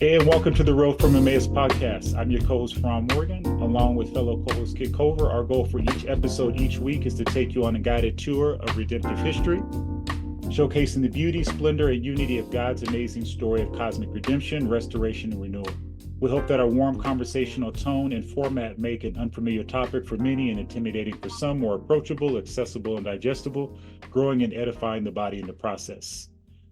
And welcome to the Road from Emmaus podcast. I'm your co-host from Morgan, along with fellow co-host Kit Cover. Our goal for each episode each week is to take you on a guided tour of redemptive history, showcasing the beauty, splendor, and unity of God's amazing story of cosmic redemption, restoration, and renewal. We hope that our warm conversational tone and format make an unfamiliar topic for many and intimidating for some more approachable, accessible, and digestible, growing and edifying the body in the process.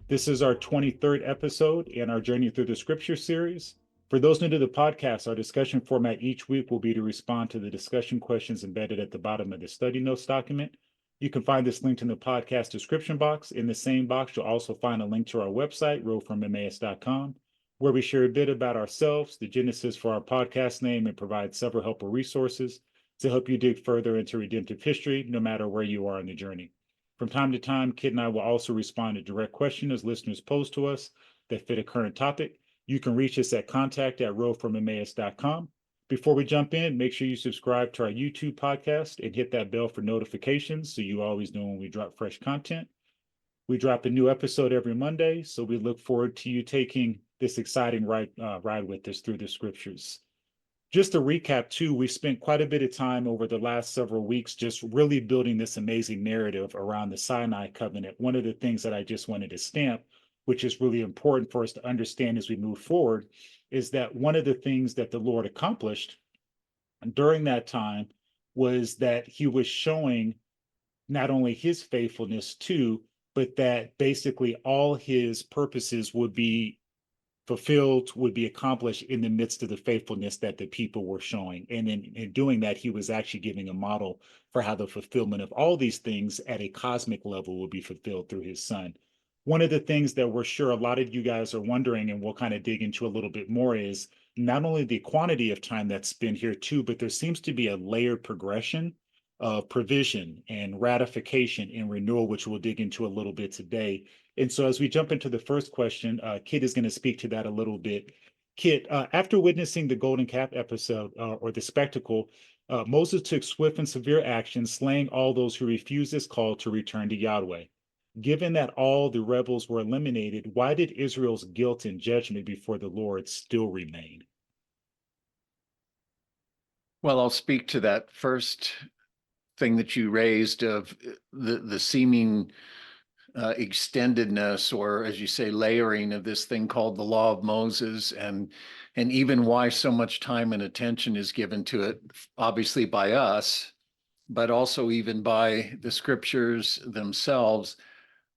This is our 23rd episode in our Journey Through the Scripture series. For those new to the podcast, our discussion format each week will be to respond to the discussion questions embedded at the bottom of the study notes document. You can find this linked in the podcast description box. In the same box, you'll also find a link to our website, roadfromemmaus.com, where we share a bit about ourselves, the genesis for our podcast name, and provide several helpful resources to help you dig further into redemptive history, no matter where you are in the journey. From time to time, Kit and I will also respond to direct questions as listeners pose to us that fit a current topic. You can reach us at contact@roadfromemmaus.com. Before we jump in, make sure you subscribe to our YouTube podcast and hit that bell for notifications so you always know when we drop fresh content. We drop a new episode every Monday, so we look forward to you taking this exciting ride with us through the scriptures. Just to recap, too, we spent quite a bit of time over the last several weeks just really building this amazing narrative around the Sinai covenant. One of the things that I just wanted to stamp, which is really important for us to understand as we move forward, is that one of the things that the Lord accomplished during that time was that he was showing not only his faithfulness too, but that basically all his purposes would be fulfilled, would be accomplished in the midst of the faithfulness that the people were showing. And in doing that, he was actually giving a model for how the fulfillment of all these things at a cosmic level will be fulfilled through his son. One of the things that we're sure a lot of you guys are wondering, and we'll kind of dig into a little bit more, is not only the quantity of time that's spent here too, but there seems to be a layered progression of provision and ratification and renewal, which we'll dig into a little bit today. And so as we jump into the first question, Kit is going to speak to that a little bit. Kit, after witnessing the Golden Calf episode or the spectacle, Moses took swift and severe action, slaying all those who refused his call to return to Yahweh. Given that all the rebels were eliminated, why did Israel's guilt and judgment before the Lord still remain? Well, I'll speak to that first thing that you raised of the seeming extendedness, or as you say, layering of this thing called the law of Moses, and even why so much time and attention is given to it, obviously by us, but also even by the scriptures themselves.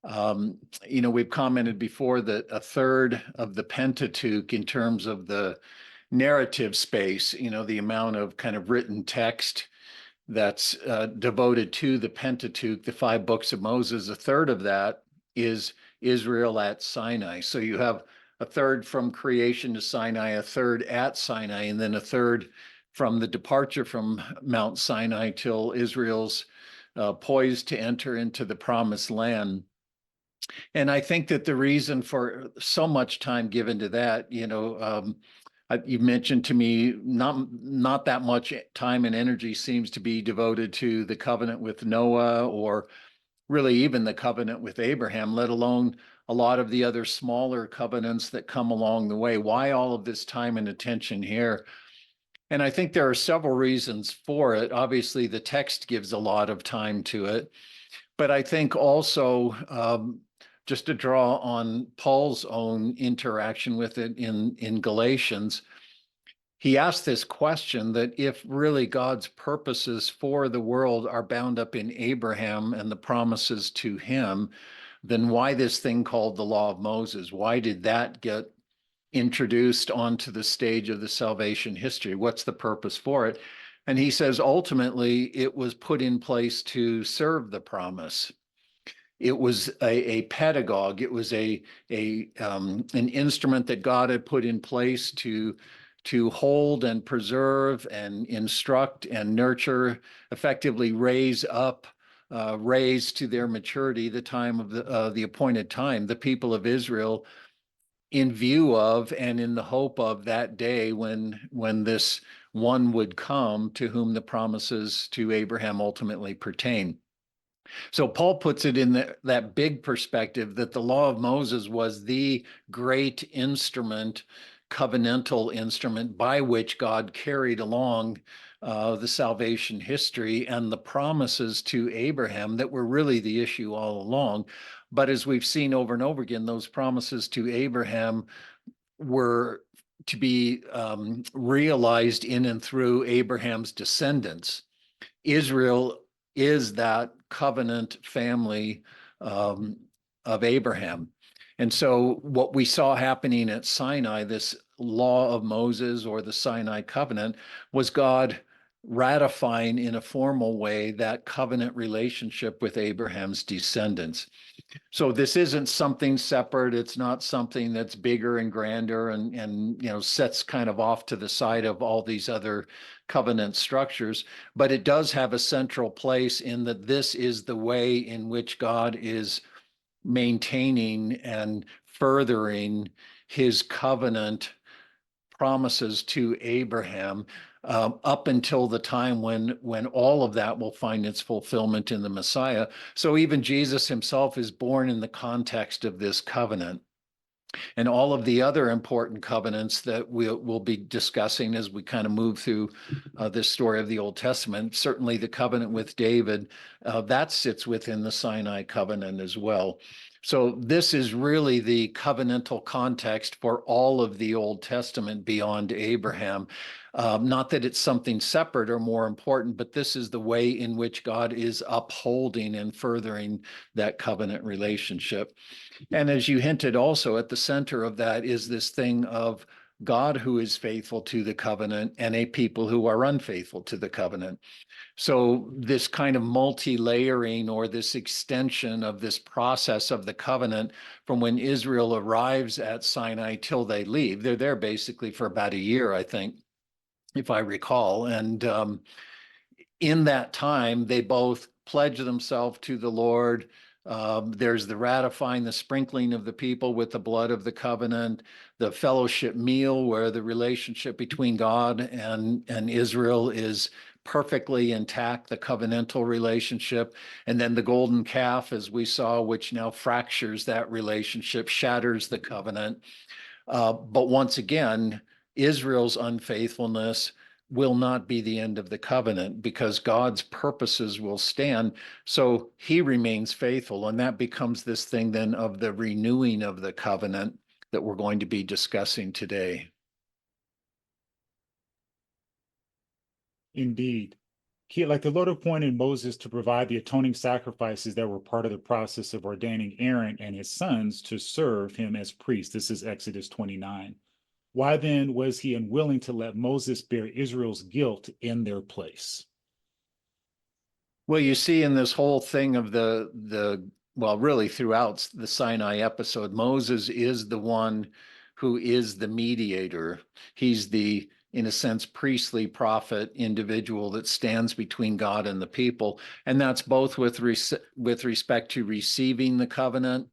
We've commented before that a third of the Pentateuch, in terms of the narrative space, the amount of kind of written text that's devoted to the Pentateuch, the 5 books of Moses, a third of that is Israel at Sinai. So you have a third from creation to Sinai, a third at Sinai, and then a third from the departure from Mount Sinai till Israel's poised to enter into the promised land. And I think that the reason for so much time given to that, you mentioned to me not that much time and energy seems to be devoted to the covenant with Noah, or really even the covenant with Abraham, let alone a lot of the other smaller covenants that come along the way. Why all of this time and attention here? And I think there are several reasons for it. Obviously, the text gives a lot of time to it, but I think also just to draw on Paul's own interaction with it in Galatians, he asked this question, that if really God's purposes for the world are bound up in Abraham and the promises to him, then why this thing called the law of Moses? Why did that get introduced onto the stage of the salvation history? What's the purpose for it? And he says, ultimately, it was put in place to serve the promise. It was a pedagogue. It was an instrument that God had put in place to hold and preserve and instruct and nurture, effectively raise to their maturity, the time of the appointed time, the people of Israel, in view of and in the hope of that day when this one would come to whom the promises to Abraham ultimately pertain. So Paul puts it in that big perspective that the law of Moses was the great instrument covenantal instrument by which God carried along the salvation history and the promises to Abraham that were really the issue all along. But as we've seen over and over again, those promises to Abraham were to be realized in and through Abraham's descendants. Israel is that covenant family of Abraham. And so what we saw happening at Sinai, this law of Moses or the Sinai covenant, was God ratifying in a formal way that covenant relationship with Abraham's descendants. So this isn't something separate. It's not something that's bigger and grander and sets kind of off to the side of all these other covenant structures, but it does have a central place in that this is the way in which God is maintaining and furthering his covenant promises to Abraham up until the time when all of that will find its fulfillment in the Messiah. So even Jesus himself is born in the context of this covenant. And all of the other important covenants that we'll be discussing as we kind of move through this story of the Old Testament, certainly the covenant with David, that sits within the Sinai covenant as well. So this is really the covenantal context for all of the Old Testament beyond Abraham. Not that it's something separate or more important, but this is the way in which God is upholding and furthering that covenant relationship. And as you hinted also, at the center of that is this thing of God who is faithful to the covenant and a people who are unfaithful to the covenant. So this kind of multi-layering or this extension of this process of the covenant from when Israel arrives at Sinai till they leave, they're there basically for about a year, I think, if I recall. And in that time, they both pledge themselves to the Lord. There's the ratifying, the sprinkling of the people with the blood of the covenant, the fellowship meal where the relationship between God and Israel is perfectly intact, the covenantal relationship, and then the golden calf, as we saw, which now fractures that relationship, shatters the covenant. But once again, Israel's unfaithfulness will not be the end of the covenant because God's purposes will stand. So he remains faithful. And that becomes this thing then of the renewing of the covenant that we're going to be discussing today. Indeed. Like the Lord appointed Moses to provide the atoning sacrifices that were part of the process of ordaining Aaron and his sons to serve him as priests. This is Exodus 29. Why then was he unwilling to let Moses bear Israel's guilt in their place? Well, you see in this whole thing of well, really throughout the Sinai episode, Moses is the one who is the mediator. He's the, in a sense, priestly prophet individual that stands between God and the people. And that's both with respect to receiving the covenant,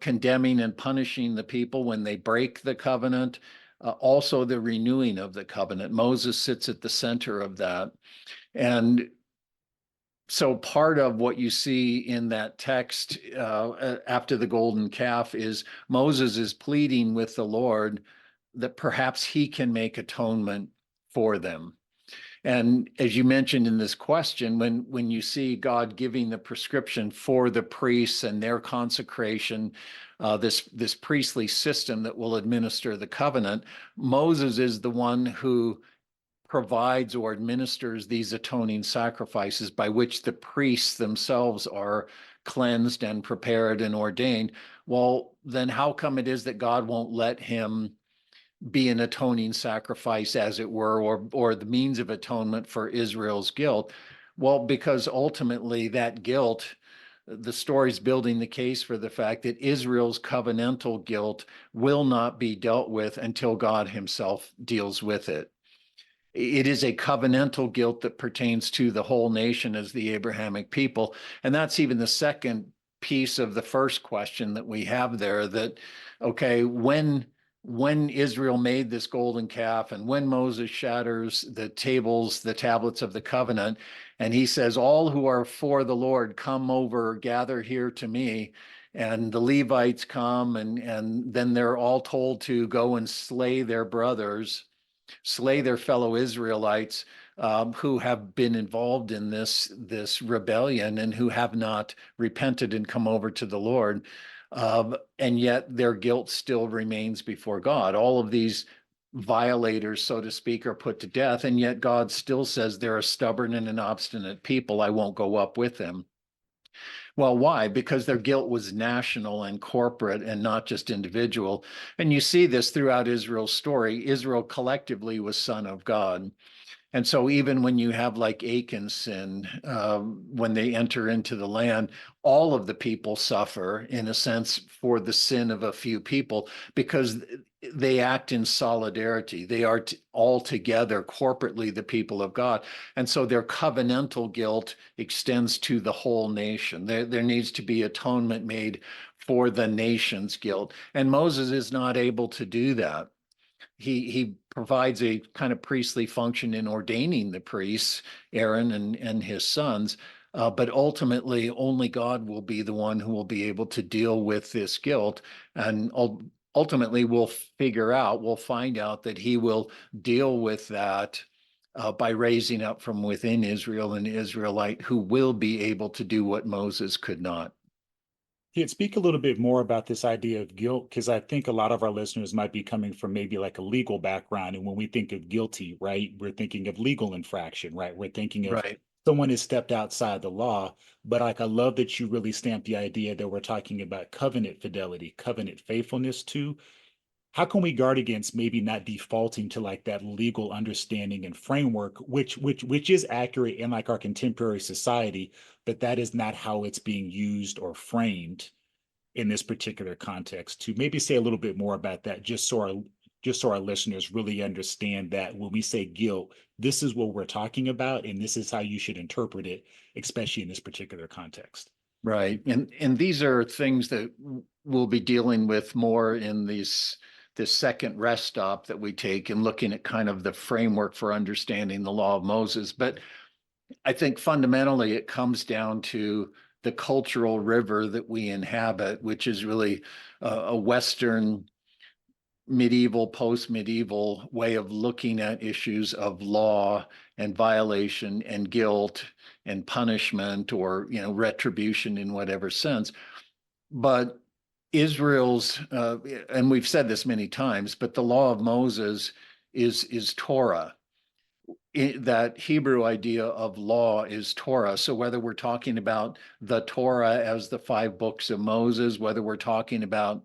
condemning and punishing the people when they break the covenant, also the renewing of the covenant. Moses sits at the center of that. And so part of what you see in that text after the golden calf is Moses is pleading with the Lord that perhaps he can make atonement for them. And as you mentioned in this question, when you see God giving the prescription for the priests and their consecration, this priestly system that will administer the covenant, Moses is the one who provides or administers these atoning sacrifices by which the priests themselves are cleansed and prepared and ordained. Well, then how come it is that God won't let him be an atoning sacrifice, as it were, or the means of atonement for Israel's guilt? Well, because ultimately that guilt, the story's building the case for the fact that Israel's covenantal guilt will not be dealt with until God himself deals with it. It is a covenantal guilt that pertains to the whole nation as the Abrahamic people. And that's even the second piece of the first question that we have there, that, okay, when Israel made this golden calf and when Moses shatters the tablets of the covenant, and he says, all who are for the Lord, come over, gather here to me. and the Levites come, and then they're all told to go and slay their brothers, slay their fellow Israelites, who have been involved in this rebellion and who have not repented and come over to the Lord. And yet their guilt still remains before God. All of these violators, so to speak, are put to death, and yet God still says they're a stubborn and an obstinate people. I won't go up with them. Well, why? Because their guilt was national and corporate and not just individual. And you see this throughout Israel's story. Israel collectively was son of God. And so even when you have like Achan's sin, when they enter into the land, all of the people suffer in a sense for the sin of a few people because they act in solidarity. They are all together corporately the people of God. And so their covenantal guilt extends to the whole nation. There needs to be atonement made for the nation's guilt. And Moses is not able to do that. He provides a kind of priestly function in ordaining the priests, Aaron and his sons, but ultimately only God will be the one who will be able to deal with this guilt, and ultimately we'll find out that he will deal with that by raising up from within Israel an Israelite who will be able to do what Moses could not. Yeah, speak a little bit more about this idea of guilt, because I think a lot of our listeners might be coming from maybe like a legal background. And when we think of guilty, right, we're thinking of legal infraction, right? We're thinking of Right. someone has stepped outside the law. But like, I love that you really stamp the idea that we're talking about covenant fidelity, covenant faithfulness too. How can we guard against maybe not defaulting to like that legal understanding and framework, which is accurate in like our contemporary society, but that is not how it's being used or framed in this particular context? To maybe say a little bit more about that, just so our listeners really understand that when we say guilt, this is what we're talking about, and this is how you should interpret it, especially in this particular context. Right. And these are things that we'll be dealing with more in this second rest stop that we take and looking at kind of the framework for understanding the law of Moses. But I think fundamentally it comes down to the cultural river that we inhabit, which is really a Western medieval, post-medieval way of looking at issues of law and violation and guilt and punishment, or retribution in whatever sense. But Israel's and we've said this many times, but the law of Moses is Torah. That Hebrew idea of law is Torah. So whether we're talking about the Torah as the 5 books of Moses, whether we're talking about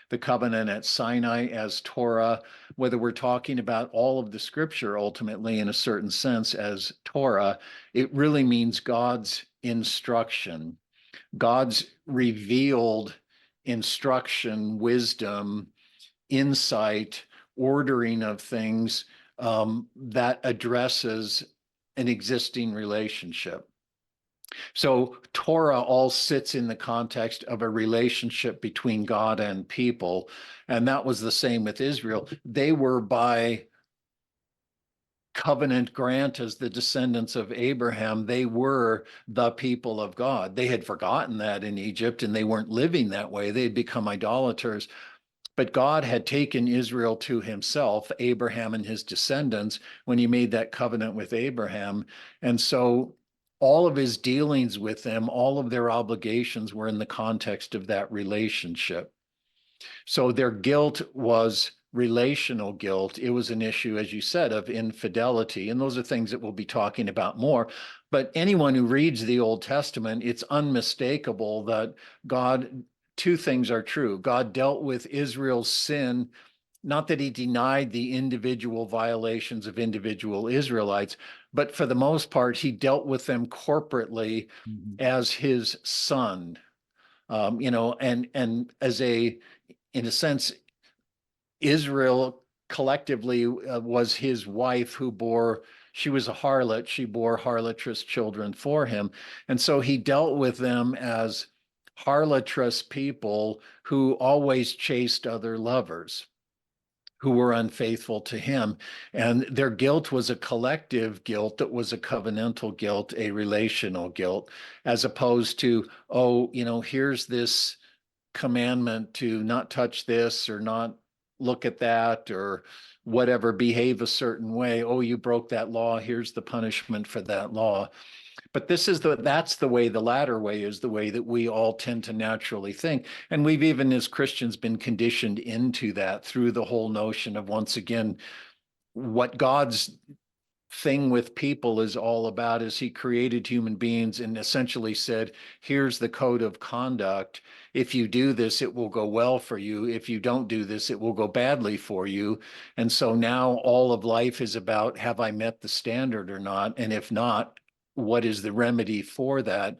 the covenant at Sinai as Torah, whether we're talking about all of the scripture ultimately in a certain sense as Torah, it really means God's instruction, God's revealed instruction, wisdom, insight, ordering of things that addresses an existing relationship. So Torah all sits in the context of a relationship between God and people. And that was the same with Israel. They were by covenant grant as the descendants of Abraham, they were the people of God. They had forgotten that in Egypt and they weren't living that way. They had become idolaters. But God had taken Israel to himself, Abraham and his descendants, when he made that covenant with Abraham. And so all of his dealings with them, all of their obligations were in the context of that relationship. So their guilt was relational guilt. It was an issue, as you said, of infidelity. And those are things that we'll be talking about more. But anyone who reads the Old Testament, it's unmistakable that God, two things are true. God dealt with Israel's sin, not that he denied the individual violations of individual Israelites, but for the most part, he dealt with them corporately Mhm. as his son. And as in a sense, Israel collectively was his wife who she was a harlot, she bore harlotrous children for him. And so he dealt with them as harlotrous people who always chased other lovers, who were unfaithful to him. And their guilt was a collective guilt that was a covenantal guilt, a relational guilt, as opposed to, here's this commandment to not touch this or not look at that or whatever, behave a certain way. Oh, you broke that law. Here's the punishment for that law. But that's the way, the latter way is the way that we all tend to naturally think. And we've even as Christians been conditioned into that through the whole notion of, once again, what God's thing with people is all about is he created human beings and essentially said, here's the code of conduct. If you do this, it will go well for you. If you don't do this, it will go badly for you. And so now all of life is about, have I met the standard or not? And if not, what is the remedy for that?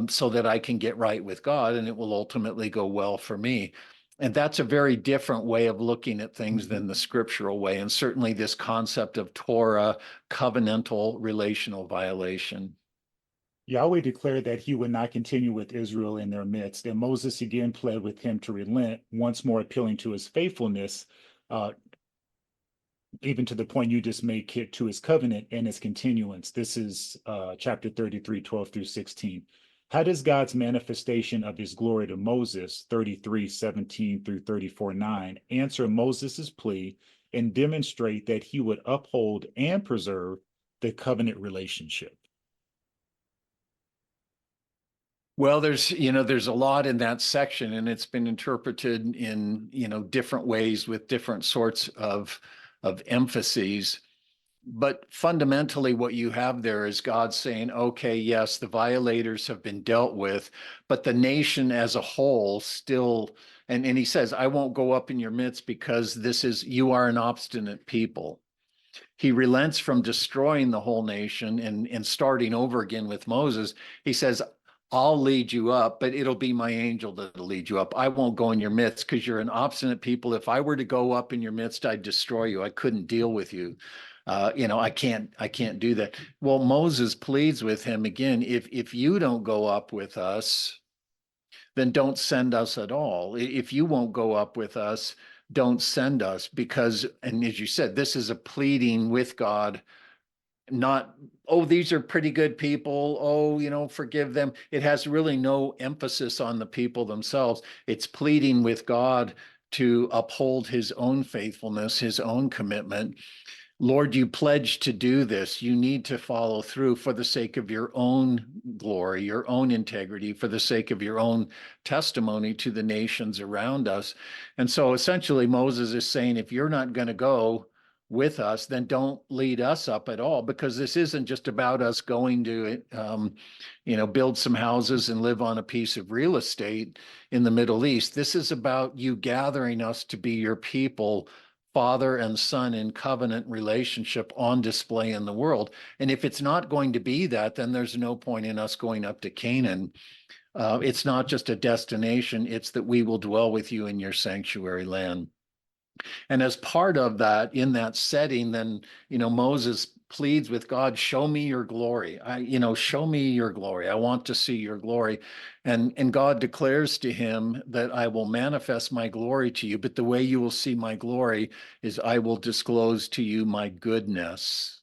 So that I can get right with God and it will ultimately go well for me. And that's a very different way of looking at things than the scriptural way. And certainly this concept of Torah, covenantal relational violation. Yahweh declared that he would not continue with Israel in their midst, and Moses again pled with him to relent, once more appealing to his faithfulness, uh, even to the point you just made, Kit, to his covenant and his continuance. This is chapter 33, 12 through 16. How does God's manifestation of his glory to Moses, 33, 17 through 34, 9, answer Moses's plea and demonstrate that he would uphold and preserve the covenant relationship? Well, there's a lot in that section, and it's been interpreted in, different ways with different sorts of emphases. But fundamentally, what you have there is God saying, okay, yes, the violators have been dealt with, but the nation as a whole still, and he says, I won't go up in your midst because you are an obstinate people. He relents from destroying the whole nation and starting over again with Moses. He says, I'll lead you up, but it'll be my angel that'll lead you up. I won't go in your midst because you're an obstinate people. If I were to go up in your midst, I'd destroy you. I couldn't deal with you. I can't do that. Well, Moses pleads with him again, if you don't go up with us, then don't send us at all. If you won't go up with us, don't send us, because, and as you said, this is a pleading with God, not, oh, these are pretty good people, oh, forgive them. It has really no emphasis on the people themselves. It's pleading with God to uphold his own faithfulness, his own commitment. Lord, you pledged to do this. You need to follow through for the sake of your own glory, your own integrity, for the sake of your own testimony to the nations around us. And so essentially, Moses is saying, if you're not going to go with us, then don't lead us up at all, because this isn't just about us going to, build some houses and live on a piece of real estate in the Middle East. This is about you gathering us to be your people, father and son in covenant relationship on display in the world. And if it's not going to be that, then there's no point in us going up to Canaan. It's not just a destination, it's that we will dwell with you in your sanctuary land. And as part of that, in that setting, then, Moses pleads with God, show me your glory. Show me your glory. I want to see your glory. And God declares to him that I will manifest my glory to you, but the way you will see my glory is I will disclose to you my goodness.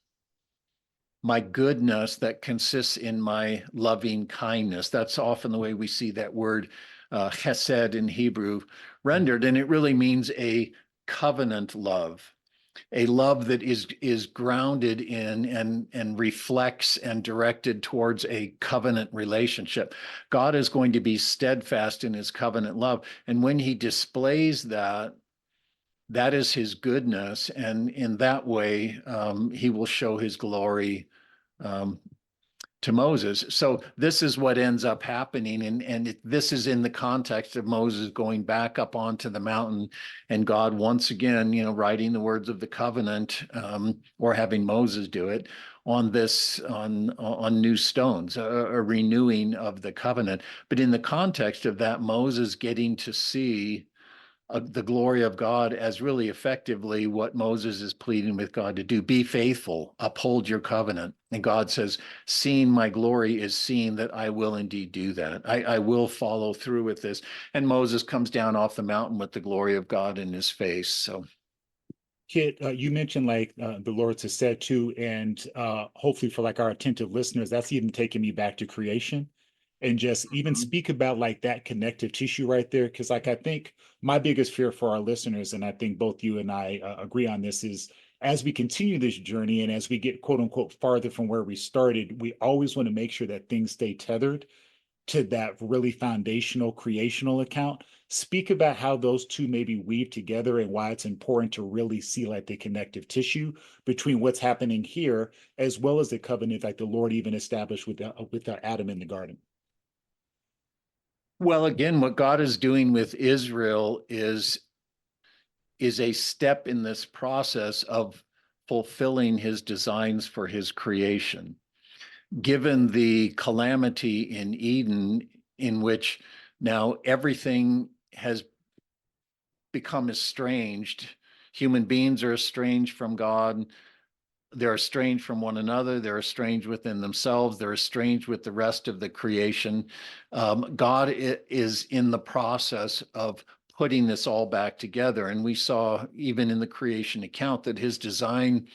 My goodness that consists in my loving kindness. That's often the way we see that word chesed in Hebrew rendered, and it really means a covenant love, a love that is grounded in and reflects and directed towards a covenant relationship. God is going to be steadfast in his covenant love, and when he displays that, that is his goodness, and in that way he will show his glory um, to Moses. So this is what ends up happening. And this is in the context of Moses going back up onto the mountain and God once again, writing the words of the covenant, or having Moses do it on new stones, a renewing of the covenant. But in the context of that, Moses getting to see the glory of God as really effectively what Moses is pleading with God to do. Be faithful, uphold your covenant. And God says, seeing my glory is seeing that I will indeed do that. I will follow through with this. And Moses comes down off the mountain with the glory of God in his face. So, Kit, you mentioned the Lord to said to, and hopefully for our attentive listeners, that's even taking me back to creation. and just even Mhm. speak about like that connective tissue right there. Because like I think my biggest fear for our listeners, and I think both you and I agree on this, is as we continue this journey and as we get quote unquote farther from where we started, we always want to make sure that things stay tethered to that really foundational creational account. Speak about how those two maybe weave together and why it's important to really see like the connective tissue between what's happening here as well as the covenant like the Lord even established with Adam in the garden. Well, again, what God is doing with Israel is a step in this process of fulfilling his designs for his creation. Given the calamity in Eden, in which now everything has become estranged, human beings are estranged from God, they're estranged from one another, they're estranged within themselves, they're estranged with the rest of the creation. God is in the process of putting this all back together. And we saw even in the creation account that his design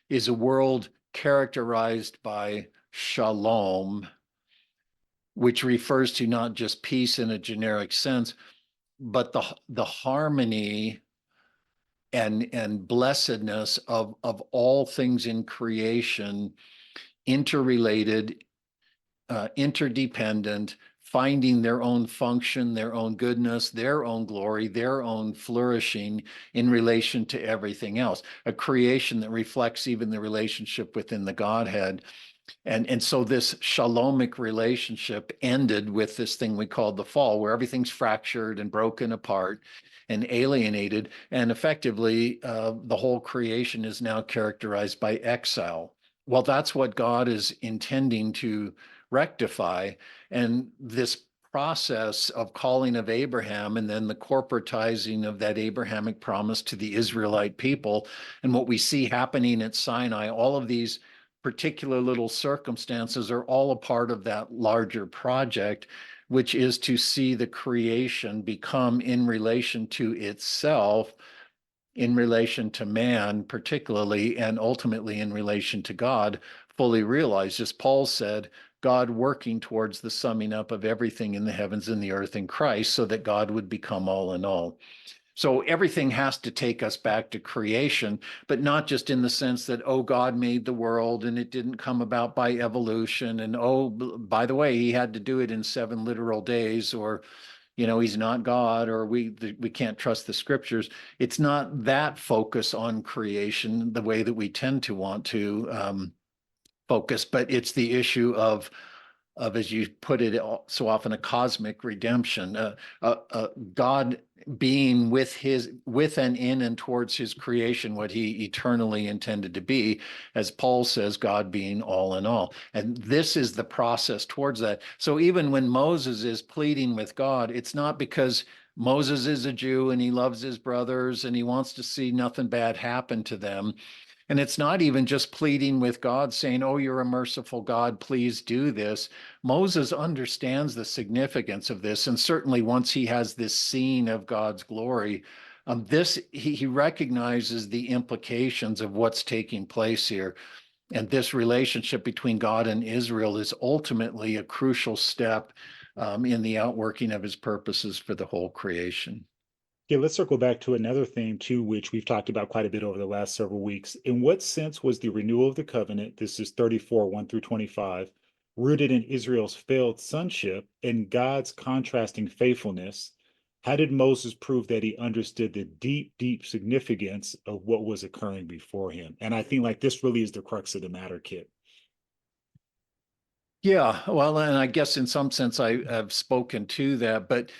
is a world characterized by shalom, which refers to not just peace in a generic sense, but the harmony and blessedness of all things in creation, interrelated, interdependent, finding their own function, their own goodness, their own glory, their own flourishing in relation to everything else. A creation that reflects even the relationship within the Godhead. And so this shalomic relationship ended with this thing we called the fall, where everything's fractured and broken apart and alienated. And effectively, the whole creation is now characterized by exile. Well, that's what God is intending to rectify. And this process of calling of Abraham and then the corporatizing of that Abrahamic promise to the Israelite people and what we see happening at Sinai, all of these particular little circumstances are all a part of that larger project, which is to see the creation become in relation to itself, in relation to man, particularly, and ultimately in relation to God, fully realized. As Paul said, God working towards the summing up of everything in the heavens and the earth in Christ so that God would become all in all. So everything has to take us back to creation, but not just in the sense that, oh, God made the world and it didn't come about by evolution. And oh, by the way, he had to do it in 7 literal days, or, he's not God, or we can't trust the scriptures. It's not that focus on creation the way that we tend to want to focus, but it's the issue of, as you put it so often, a cosmic redemption, God being with and in and towards his creation, what he eternally intended to be, as Paul says, God being all in all. And this is the process towards that. So even when Moses is pleading with God, it's not because Moses is a Jew and he loves his brothers and he wants to see nothing bad happen to them. And it's not even just pleading with God saying, oh, you're a merciful God, please do this. Moses understands the significance of this. And certainly once he has this scene of God's glory, he recognizes the implications of what's taking place here. And this relationship between God and Israel is ultimately a crucial step in the outworking of his purposes for the whole creation. Yeah, let's circle back to another theme too, which we've talked about quite a bit over the last several weeks. In what sense was the renewal of the covenant, this is 34, 1 through 25, rooted in Israel's failed sonship and God's contrasting faithfulness? How did Moses prove that he understood the deep, deep significance of what was occurring before him? And I think like this really is the crux of the matter, Kit. Yeah, well, and I guess in some sense I have spoken to that, but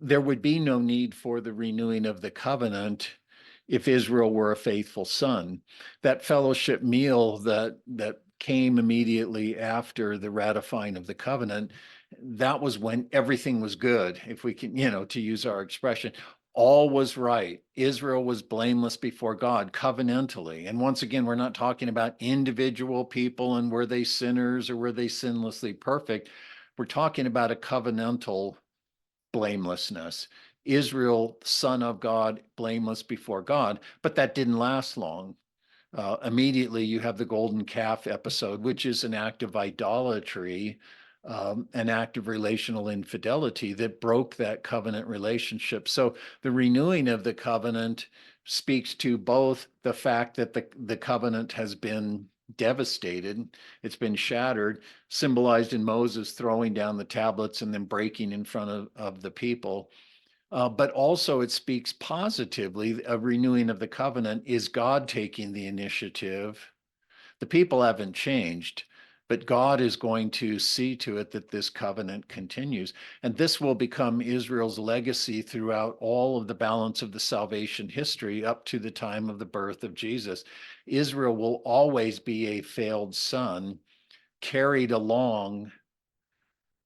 there would be no need for the renewing of the covenant if Israel were a faithful son. That fellowship meal that came immediately after the ratifying of the covenant, that was when everything was good, if we can, to use our expression. All was right. Israel was blameless before God covenantally. And once again, we're not talking about individual people and were they sinners or were they sinlessly perfect. We're talking about a covenantal blamelessness. Israel, son of God, blameless before God, but that didn't last long. Immediately, you have the golden calf episode, which is an act of idolatry an act of relational infidelity that broke that covenant relationship. So the renewing of the covenant speaks to both the fact that the covenant has been devastated, it's been shattered, symbolized in Moses throwing down the tablets and then breaking in front of the people. But also it speaks positively, a renewing of the covenant is God taking the initiative. The people haven't changed, but God is going to see to it that this covenant continues. And this will become Israel's legacy throughout all of the balance of the salvation history up to the time of the birth of Jesus. Israel will always be a failed son carried along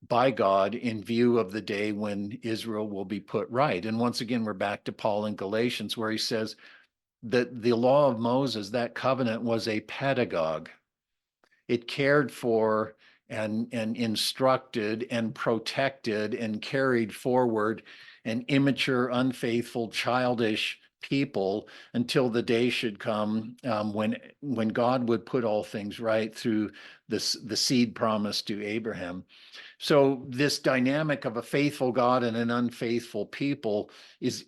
by God in view of the day when Israel will be put right. And once again, we're back to Paul in Galatians, where he says that the law of Moses, that covenant, was a pedagogue. It cared for and instructed and protected and carried forward an immature, unfaithful, childish people until the day should come when God would put all things right through the seed promised to Abraham. So this dynamic of a faithful God and an unfaithful people is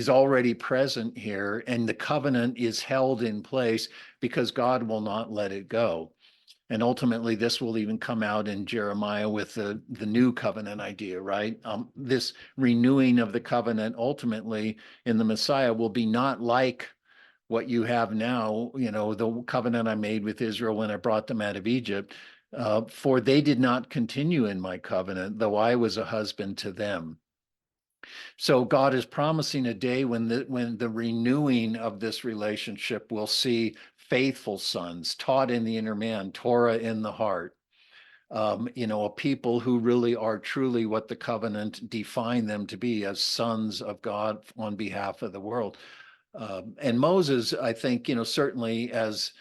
already present here, and the covenant is held in place because God will not let it go. And ultimately, this will even come out in Jeremiah with the new covenant idea, right? This renewing of the covenant ultimately in the Messiah will be not like what you have now, the covenant I made with Israel when I brought them out of Egypt. For they did not continue in my covenant, though I was a husband to them. So God is promising a day when the renewing of this relationship will see faithful sons taught in the inner man, Torah in the heart. A people who really are truly what the covenant defined them to be as sons of God on behalf of the world. And Moses, I think, certainly as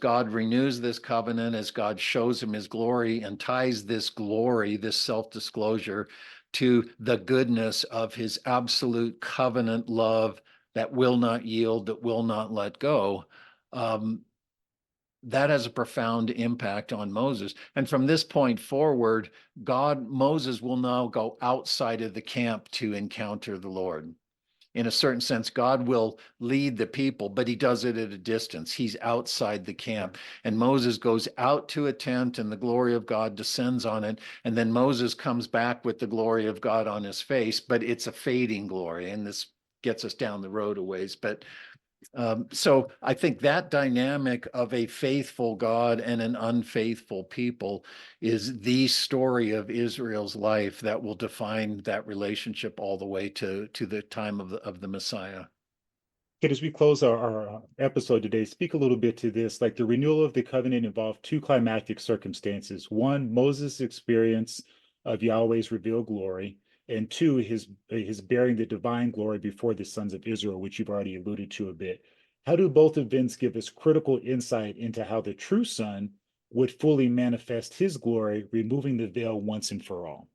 God renews this covenant, as God shows him his glory and ties this glory, this self-disclosure to the goodness of his absolute covenant love that will not yield, that will not let go. That has a profound impact on Moses. And from this point forward, Moses will now go outside of the camp to encounter the Lord. In a certain sense, God will lead the people, but he does it at a distance. He's outside the camp. And Moses goes out to a tent and the glory of God descends on it. And then Moses comes back with the glory of God on his face, but it's a fading glory. And this gets us down the road a ways. But so I think that dynamic of a faithful God and an unfaithful people is the story of Israel's life that will define that relationship all the way to the time of the Messiah. Okay, as we close our episode today, speak a little bit to this. Like the renewal of the covenant involved two climactic circumstances. One, Moses' experience of Yahweh's revealed glory, and two, his bearing the divine glory before the sons of Israel, which you've already alluded to a bit. How do both events give us critical insight into how the true son would fully manifest his glory, removing the veil once and for all?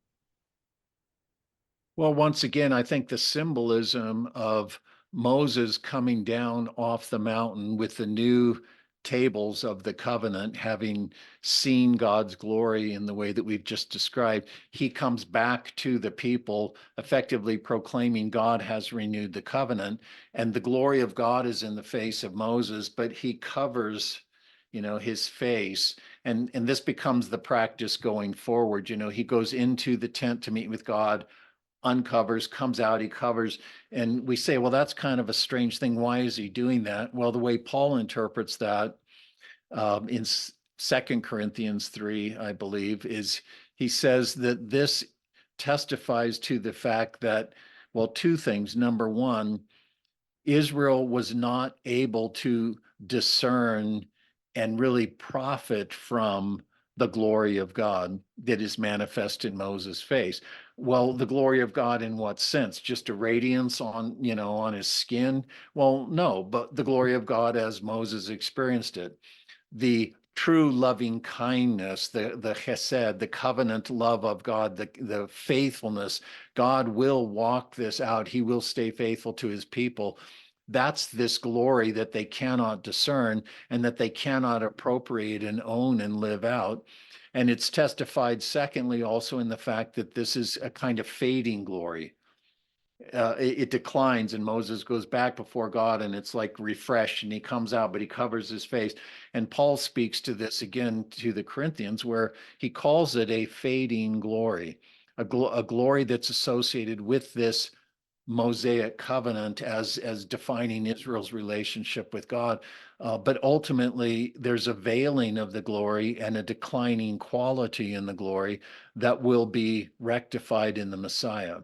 Well, once again, I think the symbolism of Moses coming down off the mountain with the new tables of the covenant, having seen God's glory in the way that we've just described, he comes back to the people, effectively proclaiming God has renewed the covenant. And the glory of God is in the face of Moses, but he covers his face. And this becomes the practice going forward. He goes into the tent to meet with God, uncovers, comes out, he covers. And we say, well, that's kind of a strange thing. Why is he doing that? Well, the way Paul interprets that in 2 Corinthians 3, I believe, is he says that this testifies to the fact that, well, two things. Number one, Israel was not able to discern and really profit from the glory of God that is manifest in Moses' face. Well, the glory of God in what sense? Just a radiance on his skin? Well, no, but the glory of God as Moses experienced it. The true loving kindness, the chesed, the covenant love of God, the faithfulness. God will walk this out. He will stay faithful to his people. That's this glory that they cannot discern and that they cannot appropriate and own and live out. And it's testified, secondly, also in the fact that this is a kind of fading glory. It declines, and Moses goes back before God, and it's like refreshed, and he comes out, but he covers his face. And Paul speaks to this again to the Corinthians, where he calls it a fading glory, a glory that's associated with this Mosaic covenant as defining Israel's relationship with God. But ultimately, there's a veiling of the glory and a declining quality in the glory that will be rectified in the Messiah.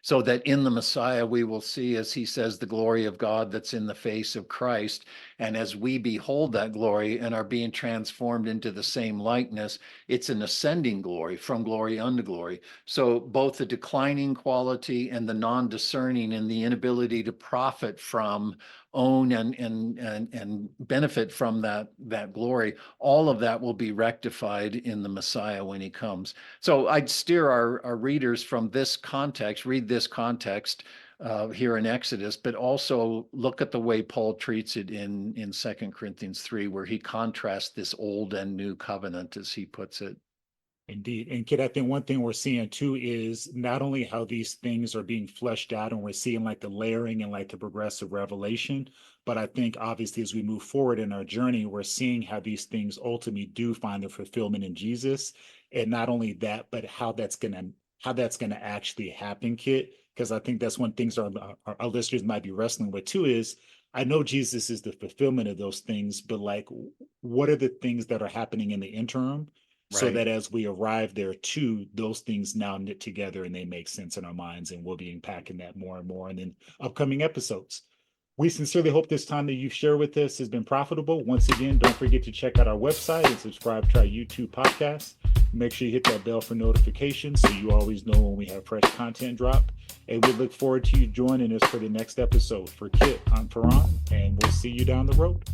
So that in the Messiah, we will see, as he says, the glory of God that's in the face of Christ. And as we behold that glory and are being transformed into the same likeness, it's an ascending glory from glory unto glory. So both the declining quality and the non-discerning and the inability to profit from, own and benefit from that glory, all of that will be rectified in the Messiah when he comes. So I'd steer our readers from this context, read this context here in Exodus, but also look at the way Paul treats it in 2 Corinthians 3, where he contrasts this old and new covenant, as he puts it. Indeed. And Kid, I think one thing we're seeing too is not only how these things are being fleshed out and we're seeing like the layering and like the progressive revelation, but I think obviously as we move forward in our journey, we're seeing how these things ultimately do find their fulfillment in Jesus. And not only that, but how that's gonna actually happen, Kid. Because I think that's one things our listeners might be wrestling with too is I know Jesus is the fulfillment of those things, but like what are the things that are happening in the interim? So Right. that as we arrive there too, those things now knit together and they make sense in our minds, and we'll be unpacking that more and more in the upcoming episodes. We sincerely hope this time that you've shared with us has been profitable. Once again, don't forget to check out our website and subscribe to our YouTube podcast. Make sure you hit that bell for notifications so you always know when we have fresh content drop. And we look forward to you joining us for the next episode. For Kit, I'm Farhan, and we'll see you down the road.